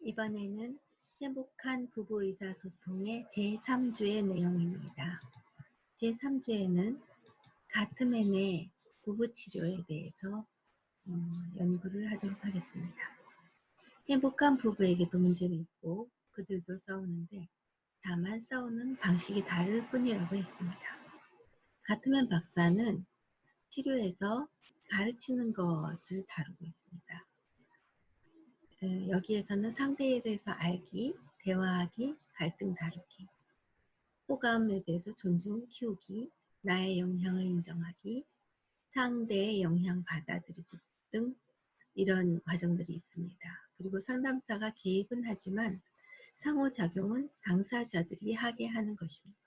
이번에는 행복한 부부 의사소통의 제3주의 내용입니다. 제3주에는 가트맨의 부부치료에 대해서 연구를 하도록 하겠습니다. 행복한 부부에게도 문제가 있고 그들도 싸우는데 다만 싸우는 방식이 다를 뿐이라고 했습니다. 가트맨 박사는 치료에서 가르치는 것을 다루고 있습니다. 여기에서는 상대에 대해서 알기, 대화하기, 갈등 다루기, 호감에 대해서 존중, 키우기, 나의 영향을 인정하기, 상대의 영향 받아들이기 등 이런 과정들이 있습니다. 그리고 상담사가 개입은 하지만 상호작용은 당사자들이 하게 하는 것입니다.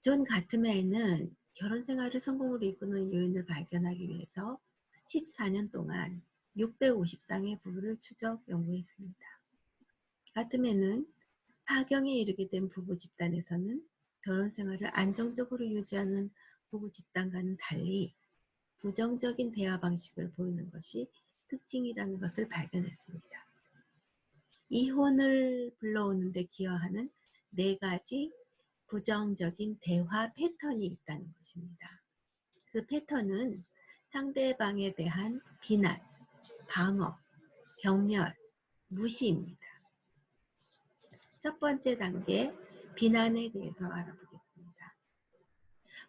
존 가트맨은 결혼 생활을 성공으로 이끄는 요인을 발견하기 위해서 14년 동안 650쌍의 부부를 추적 연구했습니다. 가트맨은 파경에 이르게 된 부부 집단에서는 결혼 생활을 안정적으로 유지하는 부부 집단과는 달리 부정적인 대화 방식을 보이는 것이 특징이라는 것을 발견했습니다. 이혼을 불러오는 데 기여하는 4가지 부정적인 대화 패턴이 있다는 것입니다. 그 패턴은 상대방에 대한 비난, 방어, 경멸, 무시입니다. 첫 번째 단계, 비난에 대해서 알아보겠습니다.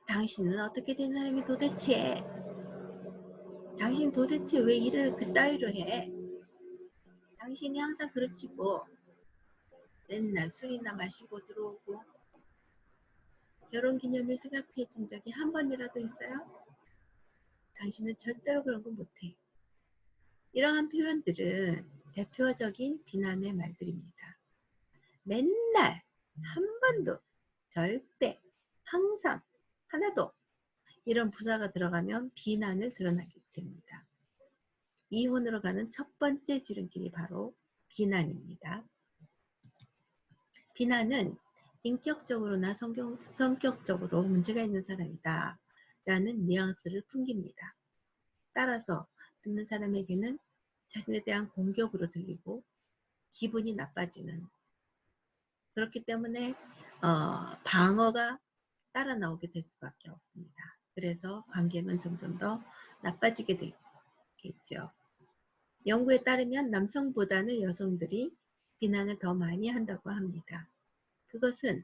당신은 어떻게 된 사람이 도대체? 당신 도대체 왜 일을 그따위로 해? 당신이 항상 그렇지 뭐. 맨날 술이나 마시고 들어오고. 결혼기념일 생각해 준 적이 한 번이라도 있어요? 당신은 절대로 그런 거 못해. 이러한 표현들은 대표적인 비난의 말들입니다. 맨날, 한 번도, 절대, 항상, 하나도 이런 부사가 들어가면 비난을 드러나게 됩니다. 이혼으로 가는 첫 번째 지름길이 바로 비난입니다. 비난은 인격적으로나 성격적으로 문제가 있는 사람이다 라는 뉘앙스를 풍깁니다. 따라서 듣는 사람에게는 자신에 대한 공격으로 들리고 기분이 나빠지는, 그렇기 때문에 방어가 따라 나오게 될 수밖에 없습니다. 그래서 관계는 점점 더 나빠지게 되겠죠. 연구에 따르면 남성보다는 여성들이 비난을 더 많이 한다고 합니다. 그것은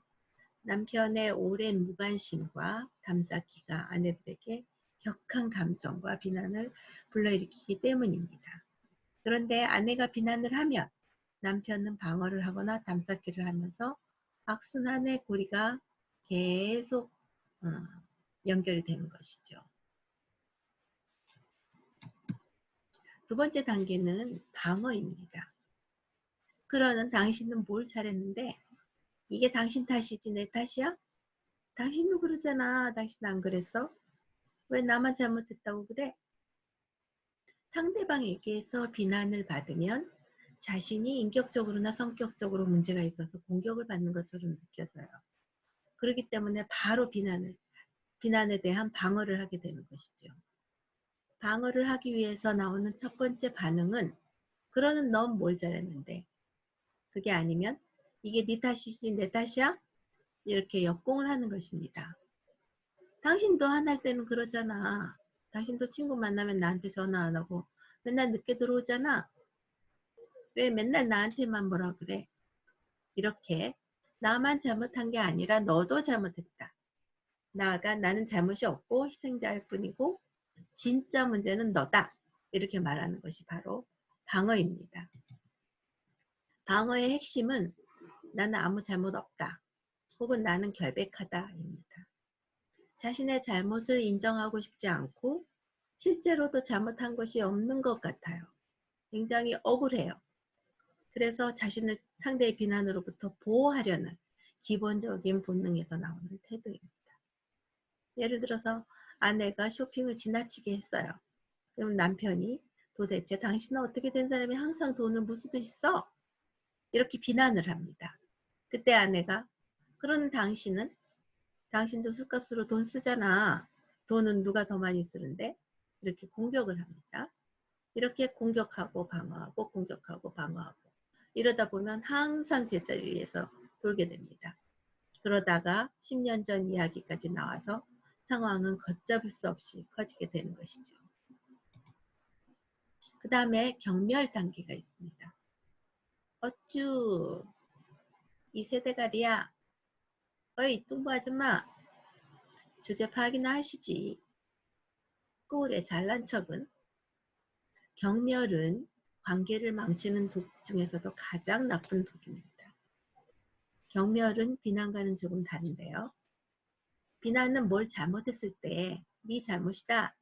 남편의 오랜 무관심과 담쌓기가 아내들에게 격한 감정과 비난을 불러일으키기 때문입니다. 그런데 아내가 비난을 하면 남편은 방어를 하거나 담쌓기를 하면서 악순환의 고리가 계속 연결이 되는 것이죠. 두 번째 단계는 방어입니다. 그러는 당신은 뭘 잘했는데 이게 당신 탓이지 내 탓이야? 당신도 그러잖아. 당신 안 그랬어? 왜 나만 잘못했다고 그래? 상대방에게서 비난을 받으면 자신이 인격적으로나 성격적으로 문제가 있어서 공격을 받는 것처럼 느껴져요. 그렇기 때문에 바로 비난에 대한 방어를 하게 되는 것이죠. 방어를 하기 위해서 나오는 첫 번째 반응은 그러는 넌 뭘 잘했는데, 그게 아니면 이게 네 탓이지 내 탓이야? 이렇게 역공을 하는 것입니다. 당신도 화날 때는 그러잖아. 당신도 친구 만나면 나한테 전화 안 하고 맨날 늦게 들어오잖아. 왜 맨날 나한테만 뭐라 그래? 이렇게 나만 잘못한 게 아니라 너도 잘못했다. 나아가 나는 잘못이 없고 희생자일 뿐이고 진짜 문제는 너다. 이렇게 말하는 것이 바로 방어입니다. 방어의 핵심은 나는 아무 잘못 없다. 혹은 나는 결백하다입니다. 자신의 잘못을 인정하고 싶지 않고 실제로도 잘못한 것이 없는 것 같아요. 굉장히 억울해요. 그래서 자신을 상대의 비난으로부터 보호하려는 기본적인 본능에서 나오는 태도입니다. 예를 들어서 아내가 쇼핑을 지나치게 했어요. 그럼 남편이 도대체 당신은 어떻게 된 사람이 항상 돈을 무수듯이 써? 이렇게 비난을 합니다. 그때 아내가 그런 당신도 술값으로 돈 쓰잖아. 돈은 누가 더 많이 쓰는데? 이렇게 공격을 합니다. 이렇게 공격하고 방어하고 공격하고 방어하고 이러다 보면 항상 제자리에서 돌게 됩니다. 그러다가 10년 전 이야기까지 나와서 상황은 걷잡을 수 없이 커지게 되는 것이죠. 그 다음에 경멸 단계가 있습니다. 어쭈 이 세대가리야 어이 뚱보 아줌마 주제 파악이나 하시지. 꼴에 잘난 척은. 경멸은 관계를 망치는 독 중에서도 가장 나쁜 독입니다. 경멸은 비난과는 조금 다른데요. 비난은 뭘 잘못했을 때 네 잘못이다.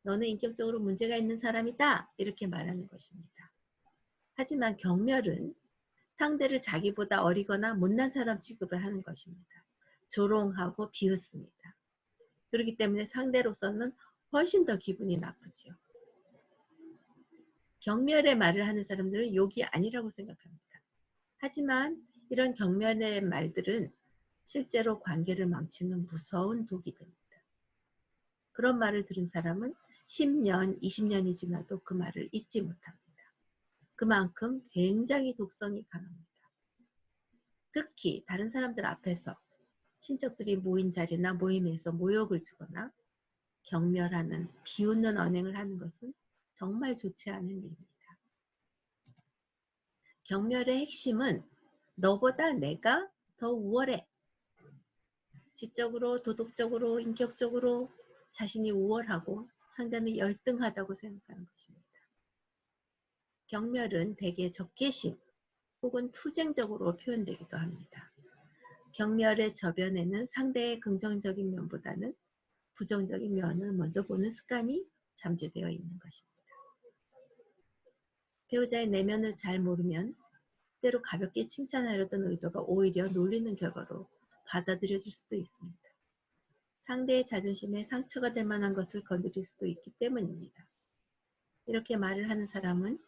너는 인격적으로 문제가 있는 사람이다. 이렇게 말하는 것입니다. 하지만 경멸은 상대를 자기보다 어리거나 못난 사람 취급을 하는 것입니다. 조롱하고 비웃습니다. 그렇기 때문에 상대로서는 훨씬 더 기분이 나쁘죠. 경멸의 말을 하는 사람들은 욕이 아니라고 생각합니다. 하지만 이런 경멸의 말들은 실제로 관계를 망치는 무서운 독이 됩니다. 그런 말을 들은 사람은 10년, 20년이 지나도 그 말을 잊지 못합니다. 그만큼 굉장히 독성이 강합니다. 특히 다른 사람들 앞에서 친척들이 모인 자리나 모임에서 모욕을 주거나 경멸하는, 비웃는 언행을 하는 것은 정말 좋지 않은 일입니다. 경멸의 핵심은 너보다 내가 더 우월해. 지적으로, 도덕적으로, 인격적으로 자신이 우월하고 상대는 열등하다고 생각하는 것입니다. 경멸은 대개 적개심 혹은 투쟁적으로 표현되기도 합니다. 경멸의 저변에는 상대의 긍정적인 면보다는 부정적인 면을 먼저 보는 습관이 잠재되어 있는 것입니다. 배우자의 내면을 잘 모르면 때로 가볍게 칭찬하려던 의도가 오히려 놀리는 결과로 받아들여질 수도 있습니다. 상대의 자존심에 상처가 될 만한 것을 건드릴 수도 있기 때문입니다. 이렇게 말을 하는 사람은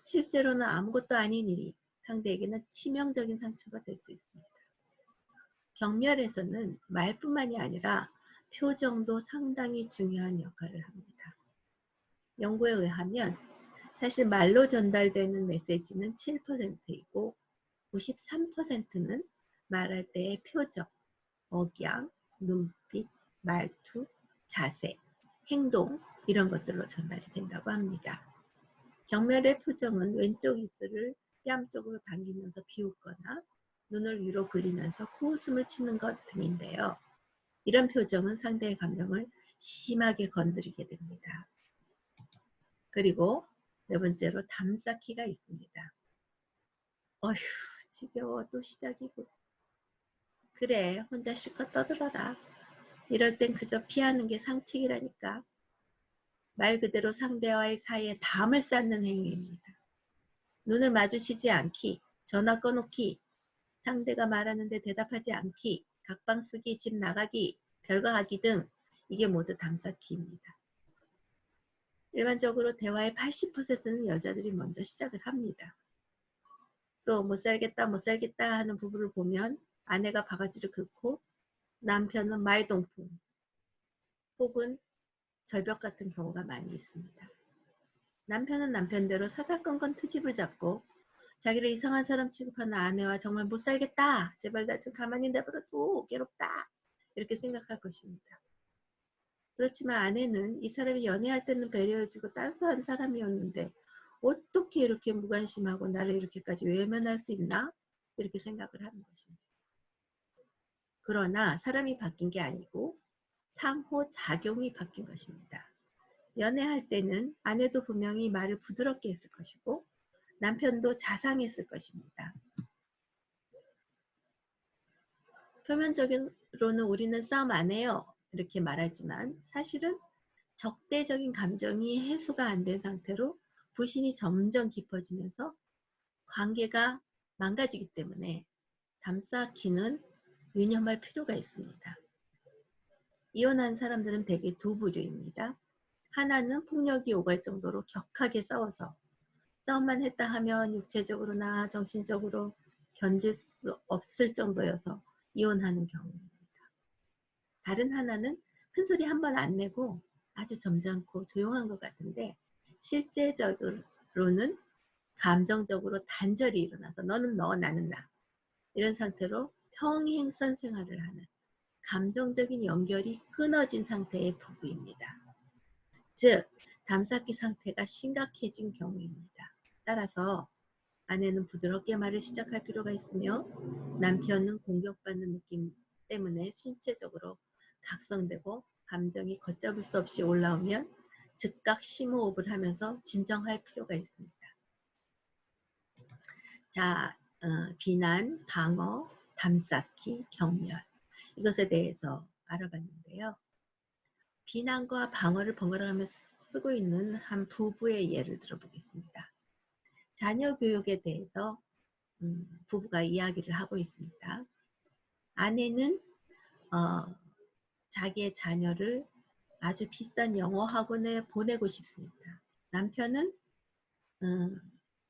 실제로는 아무것도 아닌 일이 상대에게는 치명적인 상처가 될 수 있습니다. 경멸에서는 말뿐만이 아니라 표정도 상당히 중요한 역할을 합니다. 연구에 의하면 사실 말로 전달되는 메시지는 7%이고 93%는 말할 때의 표정, 억양, 눈빛, 말투, 자세, 행동 이런 것들로 전달이 된다고 합니다. 경멸의 표정은 왼쪽 입술을 뺨 쪽으로 당기면서 비웃거나 눈을 위로 굴리면서 코웃음을 치는 것 등인데요. 이런 표정은 상대의 감정을 심하게 건드리게 됩니다. 그리고 네 번째로 담쌓기가 있습니다. 어휴 지겨워 또 시작이고. 그래 혼자 실컷 떠들어라. 이럴 땐 그저 피하는 게 상책이라니까. 말 그대로 상대와의 사이에 담을 쌓는 행위입니다. 눈을 마주치지 않기, 전화 꺼놓기, 상대가 말하는데 대답하지 않기, 각방 쓰기, 집 나가기, 별거 하기 등 이게 모두 담쌓기입니다. 일반적으로 대화의 80%는 여자들이 먼저 시작을 합니다. 또 못 살겠다 하는 부부를 보면 아내가 바가지를 긁고 남편은 마이동풍 혹은 절벽 같은 경우가 많이 있습니다. 남편은 남편대로 사사건건 트집을 잡고 자기를 이상한 사람 취급하는 아내와 정말 못 살겠다. 제발 나 좀 가만히 내버려둬. 괴롭다. 이렇게 생각할 것입니다. 그렇지만 아내는 이 사람이 연애할 때는 배려해주고 따스한 사람이었는데 어떻게 이렇게 무관심하고 나를 이렇게까지 외면할 수 있나? 이렇게 생각을 하는 것입니다. 그러나 사람이 바뀐 게 아니고 상호작용이 바뀐 것입니다. 연애할 때는 아내도 분명히 말을 부드럽게 했을 것이고 남편도 자상했을 것입니다. 표면적으로는 우리는 싸움 안 해요. 이렇게 말하지만 사실은 적대적인 감정이 해소가 안 된 상태로 불신이 점점 깊어지면서 관계가 망가지기 때문에 담쌓기는 유념할 필요가 있습니다. 이혼한 사람들은 대개 두 부류입니다. 하나는 폭력이 오갈 정도로 격하게 싸워서 싸움만 했다 하면 육체적으로나 정신적으로 견딜 수 없을 정도여서 이혼하는 경우입니다. 다른 하나는 큰소리 한 번 안 내고 아주 점잖고 조용한 것 같은데 실제적으로는 감정적으로 단절이 일어나서 너는 너, 나는 나. 이런 상태로 평행선 생활을 하는 감정적인 연결이 끊어진 상태의 부부입니다. 즉, 담쌓기 상태가 심각해진 경우입니다. 따라서 아내는 부드럽게 말을 시작할 필요가 있으며 남편은 공격받는 느낌 때문에 신체적으로 각성되고 감정이 걷잡을 수 없이 올라오면 즉각 심호흡을 하면서 진정할 필요가 있습니다. 자, 비난, 방어, 담쌓기, 경멸 이것에 대해서 알아봤는데요. 비난과 방어를 번갈아가며 쓰고 있는 한 부부의 예를 들어보겠습니다. 자녀 교육에 대해서 부부가 이야기를 하고 있습니다. 아내는 자기의 자녀를 아주 비싼 영어 학원에 보내고 싶습니다. 남편은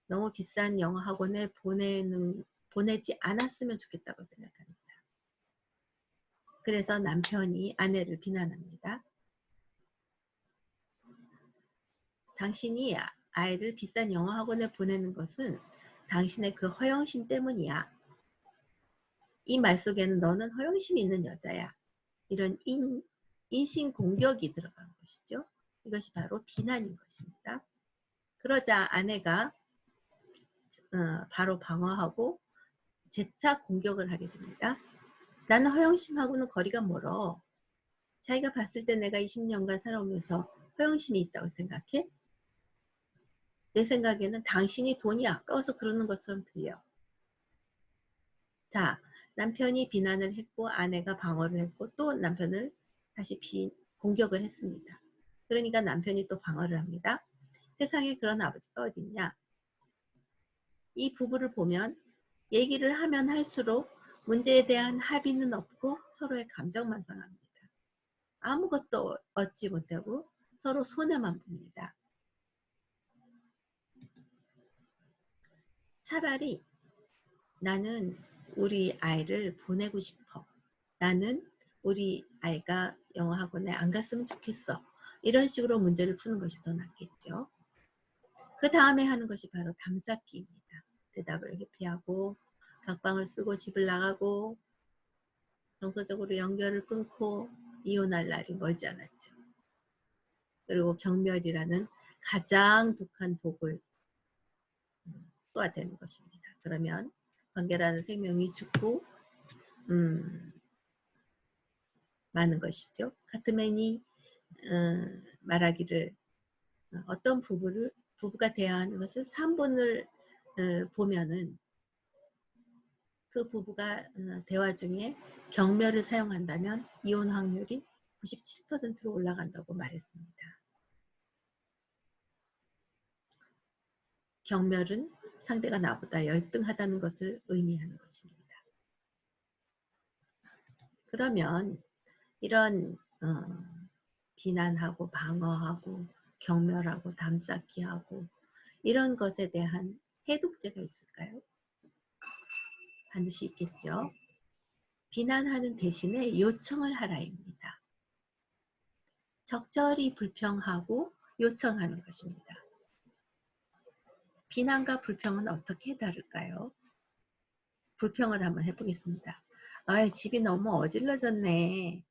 너무 비싼 영어 학원에 보내지 않았으면 좋겠다고 생각합니다. 그래서 남편이 아내를 비난합니다. 당신이 아이를 비싼 영어 학원에 보내는 것은 당신의 그 허영심 때문이야. 이 말 속에는 너는 허영심이 있는 여자야. 이런 인신공격이 들어간 것이죠. 이것이 바로 비난인 것입니다. 그러자 아내가 바로 방어하고 재차 공격을 하게 됩니다. 나는 허영심하고는 거리가 멀어. 자기가 봤을 때 내가 20년간 살아오면서 허영심이 있다고 생각해? 내 생각에는 당신이 돈이 아까워서 그러는 것처럼 들려. 자, 남편이 비난을 했고 아내가 방어를 했고 또 남편을 다시 공격을 했습니다. 그러니까 남편이 또 방어를 합니다. 세상에 그런 아버지가 어딨냐? 이 부부를 보면 얘기를 하면 할수록 문제에 대한 합의는 없고 서로의 감정만 상합니다. 아무것도 얻지 못하고 서로 손해만 봅니다. 차라리 나는 우리 아이를 보내고 싶어. 나는 우리 아이가 영어 학원에 안 갔으면 좋겠어. 이런 식으로 문제를 푸는 것이 더 낫겠죠. 그 다음에 하는 것이 바로 담쌓기입니다. 대답을 회피하고 각방을 쓰고 집을 나가고 정서적으로 연결을 끊고 이혼할 날이 멀지 않았죠. 그리고 경멸이라는 가장 독한 독을 쏘아대는 것입니다. 그러면 관계라는 생명이 죽고 많은 것이죠. 카트맨이 말하기를 어떤 부부가 대화하는 것을 3분을 보면은 그 부부가 대화 중에 경멸을 사용한다면 이혼 확률이 97%로 올라간다고 말했습니다. 경멸은 상대가 나보다 열등하다는 것을 의미하는 것입니다. 그러면 이런 비난하고 방어하고 경멸하고 담쌓기하고 이런 것에 대한 해독제가 있을까요? 반드시 있겠죠. 비난하는 대신에 요청을 하라입니다. 적절히 불평하고 요청하는 것입니다. 비난과 불평은 어떻게 다를까요? 불평을 한번 해보겠습니다. 아, 집이 너무 어질러졌네.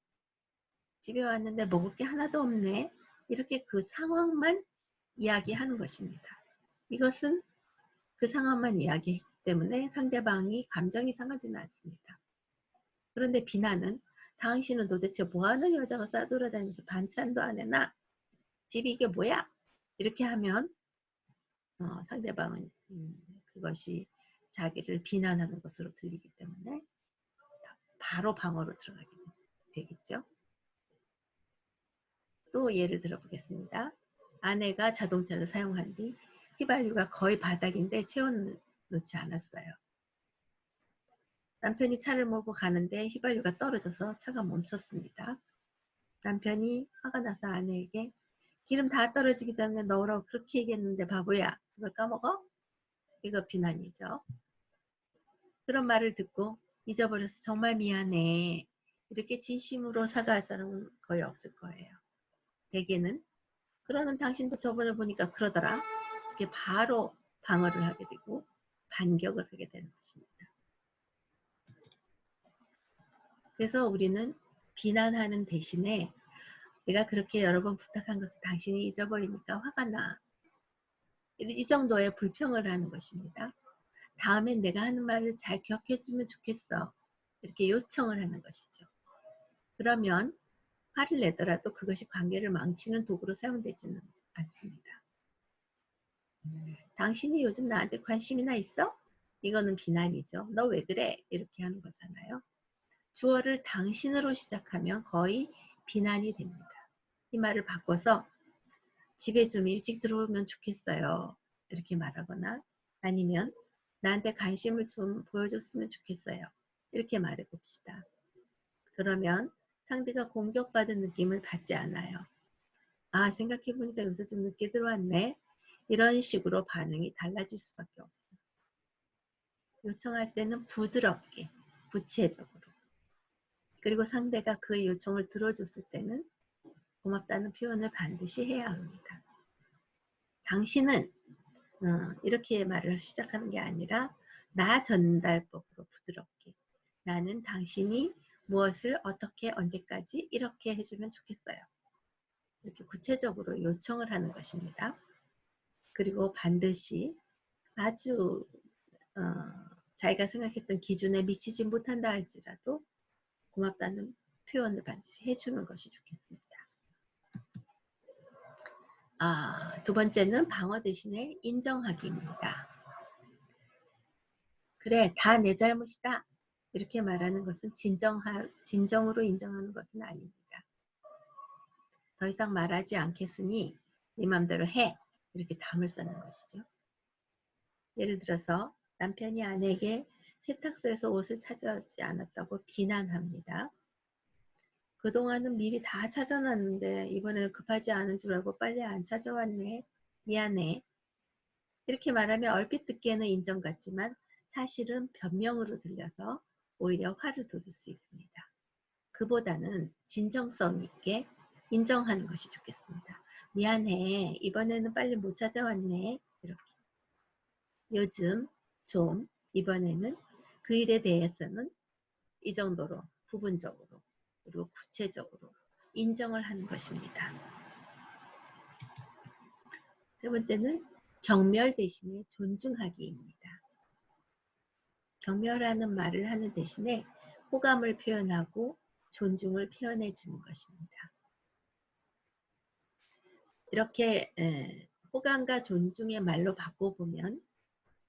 집에 왔는데 먹을 게 하나도 없네. 이렇게 그 상황만 이야기하는 것입니다. 이것은 그 상황만 이야기했기 때문에 상대방이 감정이 상하지는 않습니다. 그런데 비난은 당신은 도대체 뭐하는 여자가 싸돌아다니면서 반찬도 안 해나? 집이 이게 뭐야? 이렇게 하면 상대방은 그것이 자기를 비난하는 것으로 들리기 때문에 바로 방어로 들어가게 되겠죠. 또 예를 들어 보겠습니다. 아내가 자동차를 사용한 뒤 휘발유가 거의 바닥인데 채워놓지 않았어요. 남편이 차를 몰고 가는데 휘발유가 떨어져서 차가 멈췄습니다. 남편이 화가 나서 아내에게 기름 다 떨어지기 전에 넣으라고 그렇게 얘기했는데 바보야, 그걸 까먹어? 이거 비난이죠. 그런 말을 듣고 잊어버려서 정말 미안해. 이렇게 진심으로 사과할 사람은 거의 없을 거예요. 대개는 그러는 당신도 저번에 보니까 그러더라. 이렇게 바로 방어를 하게 되고 반격을 하게 되는 것입니다. 그래서 우리는 비난하는 대신에 내가 그렇게 여러 번 부탁한 것을 당신이 잊어버리니까 화가 나. 이 정도의 불평을 하는 것입니다. 다음엔 내가 하는 말을 잘 기억해주면 좋겠어. 이렇게 요청을 하는 것이죠. 그러면 화를 내더라도 그것이 관계를 망치는 도구로 사용되지는 않습니다. 당신이 요즘 나한테 관심이나 있어? 이거는 비난이죠. 너 왜 그래? 이렇게 하는 거잖아요. 주어를 당신으로 시작하면 거의 비난이 됩니다. 이 말을 바꿔서 집에 좀 일찍 들어오면 좋겠어요. 이렇게 말하거나 아니면 나한테 관심을 좀 보여줬으면 좋겠어요. 이렇게 말해 봅시다. 그러면 상대가 공격받은 느낌을 받지 않아요. 아, 생각해보니까 요새 좀 늦게 들어왔네. 이런 식으로 반응이 달라질 수밖에 없어요. 요청할 때는 부드럽게, 구체적으로. 그리고 상대가 그 요청을 들어줬을 때는 고맙다는 표현을 반드시 해야 합니다. 당신은 이렇게 말을 시작하는 게 아니라 나 전달법으로 부드럽게 나는 당신이 무엇을 어떻게 언제까지 이렇게 해주면 좋겠어요. 이렇게 구체적으로 요청을 하는 것입니다. 그리고 반드시 아주 자기가 생각했던 기준에 미치지 못한다 할지라도 고맙다는 표현을 반드시 해주는 것이 좋겠습니다. 두 번째는 방어 대신에 인정하기입니다. 그래, 다 내 잘못이다. 이렇게 말하는 것은 진정으로 인정하는 것은 아닙니다. 더 이상 말하지 않겠으니 네 맘대로 해. 이렇게 담을 쌓는 것이죠. 예를 들어서 남편이 아내에게 세탁소에서 옷을 찾아오지 않았다고 비난합니다. 그동안은 미리 다 찾아놨는데 이번에는 급하지 않은 줄 알고 빨리 안 찾아왔네. 미안해. 이렇게 말하면 얼핏 듣기에는 인정 같지만 사실은 변명으로 들려서 오히려 화를 돋을 수 있습니다. 그보다는 진정성 있게 인정하는 것이 좋겠습니다. 미안해. 이번에는 빨리 못 찾아왔네. 이렇게. 요즘 좀 이번에는 그 일에 대해서는 이 정도로 부분적으로 그리고 구체적으로 인정을 하는 것입니다. 세 번째는 경멸 대신에 존중하기입니다. 경멸하는 말을 하는 대신에 호감을 표현하고 존중을 표현해 주는 것입니다. 이렇게 호감과 존중의 말로 바꿔보면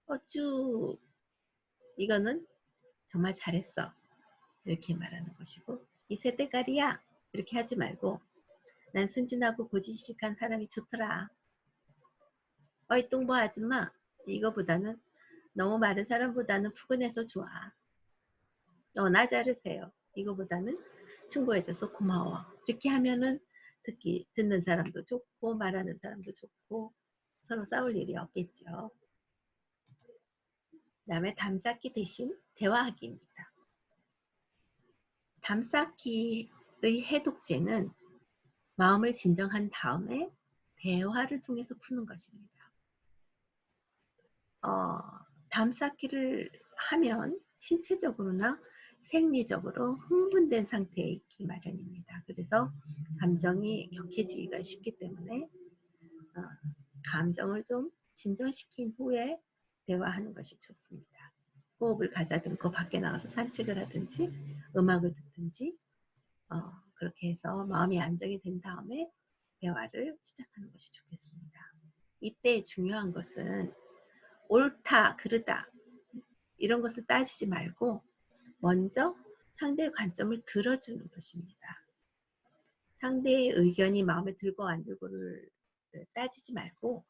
어쭈 이거는 정말 잘했어 이렇게 말하는 것이고 이 새대가리야 이렇게 하지 말고 난 순진하고 고지식한 사람이 좋더라. 어이 똥보 아줌마 이거보다는 너무 마른 사람보다는 푸근해서 좋아. 너나 자르세요. 이거보다는 충고해줘서 고마워. 이렇게 하면은 듣는 사람도 좋고 말하는 사람도 좋고 서로 싸울 일이 없겠죠. 그 다음에 담쌓기 대신 대화하기입니다. 담쌓기의 해독제는 마음을 진정한 다음에 대화를 통해서 푸는 것입니다. 담쌓기를 하면 신체적으로나 생리적으로 흥분된 상태에 있기 마련입니다. 그래서 감정이 격해지기가 쉽기 때문에 감정을 좀 진정시킨 후에 대화하는 것이 좋습니다. 호흡을 가다듬고 밖에 나가서 산책을 하든지 음악을 듣든지 그렇게 해서 마음이 안정이 된 다음에 대화를 시작하는 것이 좋겠습니다. 이때 중요한 것은 옳다, 그르다 이런 것을 따지지 말고 먼저 상대의 관점을 들어주는 것입니다. 상대의 의견이 마음에 들고 안 들고를 따지지 말고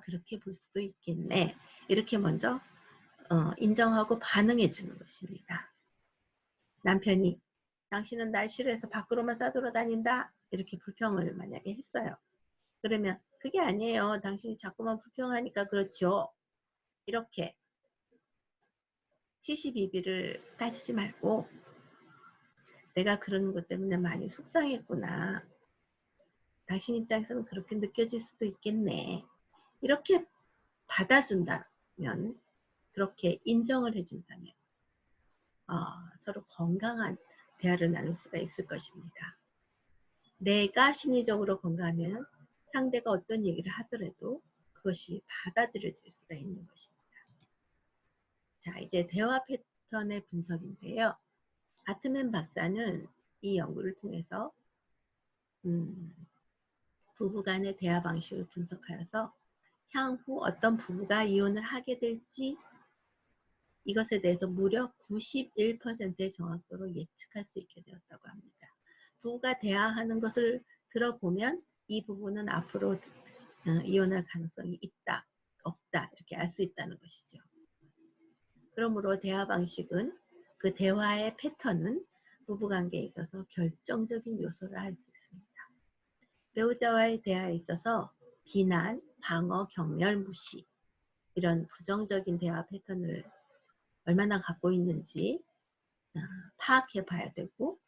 그렇게 볼 수도 있겠네. 이렇게 먼저 인정하고 반응해 주는 것입니다. 남편이 당신은 날 싫어해서 밖으로만 싸돌아다닌다. 이렇게 불평을 만약에 했어요. 그러면 그게 아니에요. 당신이 자꾸만 불평하니까 그렇죠. 이렇게 시시비비를 따지지 말고 내가 그런 것 때문에 많이 속상했구나. 당신 입장에서는 그렇게 느껴질 수도 있겠네. 이렇게 받아준다면, 그렇게 인정을 해준다면 서로 건강한 대화를 나눌 수가 있을 것입니다. 내가 심리적으로 건강하면 상대가 어떤 얘기를 하더라도 그것이 받아들여질 수가 있는 것입니다. 자, 이제 대화 패턴의 분석인데요. 바트맨 박사는 이 연구를 통해서 부부간의 대화 방식을 분석하여서 향후 어떤 부부가 이혼을 하게 될지 이것에 대해서 무려 91%의 정확도로 예측할 수 있게 되었다고 합니다. 부부가 대화하는 것을 들어보면 이 부부는 앞으로 이혼할 가능성이 있다, 없다 이렇게 알 수 있다는 것이죠. 그러므로 대화 방식은 그 대화의 패턴은 부부관계에 있어서 결정적인 요소를 할 수 있습니다. 배우자와의 대화에 있어서 비난, 방어, 경멸, 무시 이런 부정적인 대화 패턴을 얼마나 갖고 있는지 파악해 봐야 되고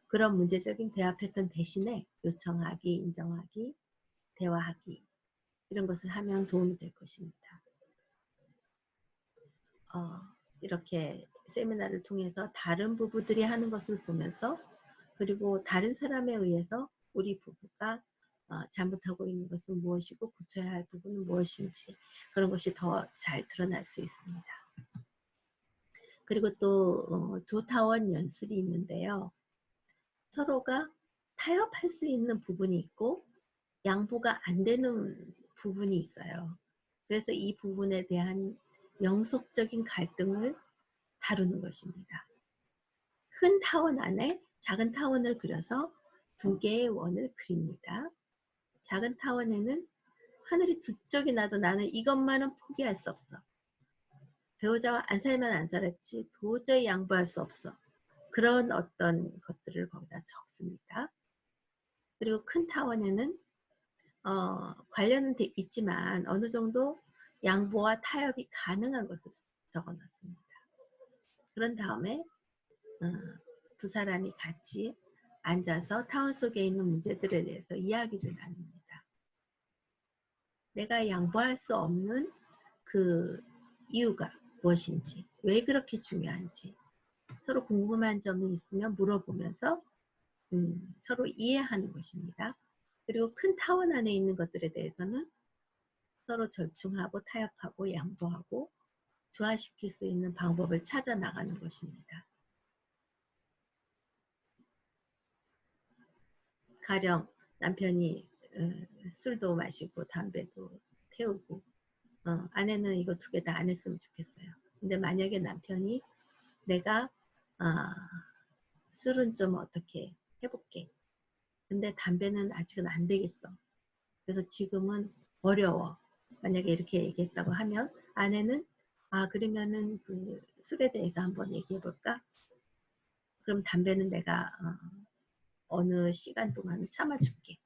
그런 문제적인 대화 패턴 대신에 요청하기, 인정하기, 대화하기 이런 것을 하면 도움이 될 것입니다. 이렇게 세미나를 통해서 다른 부부들이 하는 것을 보면서 그리고 다른 사람에 의해서 우리 부부가 잘못하고 있는 것은 무엇이고 고쳐야 할 부분은 무엇인지 그런 것이 더 잘 드러날 수 있습니다. 그리고 또 두 타원 연습이 있는데요. 서로가 타협할 수 있는 부분이 있고 양보가 안 되는 부분이 있어요. 그래서 이 부분에 대한 영속적인 갈등을 다루는 것입니다. 큰 타원 안에 작은 타원을 그려서 두 개의 원을 그립니다. 작은 타원에는 하늘이 두 쪽이 나도 나는 이것만은 포기할 수 없어. 배우자와 안 살면 안 살았지 도저히 양보할 수 없어. 그런 어떤 것들을 거기다 적습니다. 그리고 큰 타원에는 관련은 있지만 어느 정도 양보와 타협이 가능한 것을 적어놨습니다. 그런 다음에 두 사람이 같이 앉아서 타원 속에 있는 문제들에 대해서 이야기를 나눕니다. 내가 양보할 수 없는 그 이유가 무엇인지, 왜 그렇게 중요한지 서로 궁금한 점이 있으면 물어보면서 서로 이해하는 것입니다. 그리고 큰 타원 안에 있는 것들에 대해서는 서로 절충하고 타협하고 양보하고 조화시킬 수 있는 방법을 찾아 나가는 것입니다. 가령 남편이 술도 마시고 담배도 태우고 아내는 이거 두 개 다 안 했으면 좋겠어요. 근데 만약에 남편이 내가 술은 좀 어떻게 해볼게. 근데 담배는 아직은 안 되겠어. 그래서 지금은 어려워. 만약에 이렇게 얘기했다고 하면 아내는 그러면은 그 술에 대해서 한번 얘기해 볼까? 그럼 담배는 내가 어느 시간 동안 참아줄게.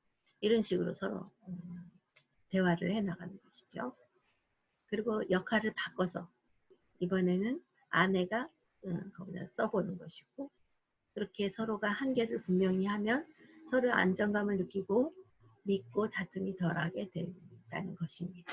이런 식으로 서로 대화를 해 나가는 것이죠. 그리고 역할을 바꿔서 이번에는 아내가 거기다 써보는 것이고 그렇게 서로가 한계를 분명히 하면 서로 안정감을 느끼고 믿고 다툼이 덜하게 된다는 것입니다.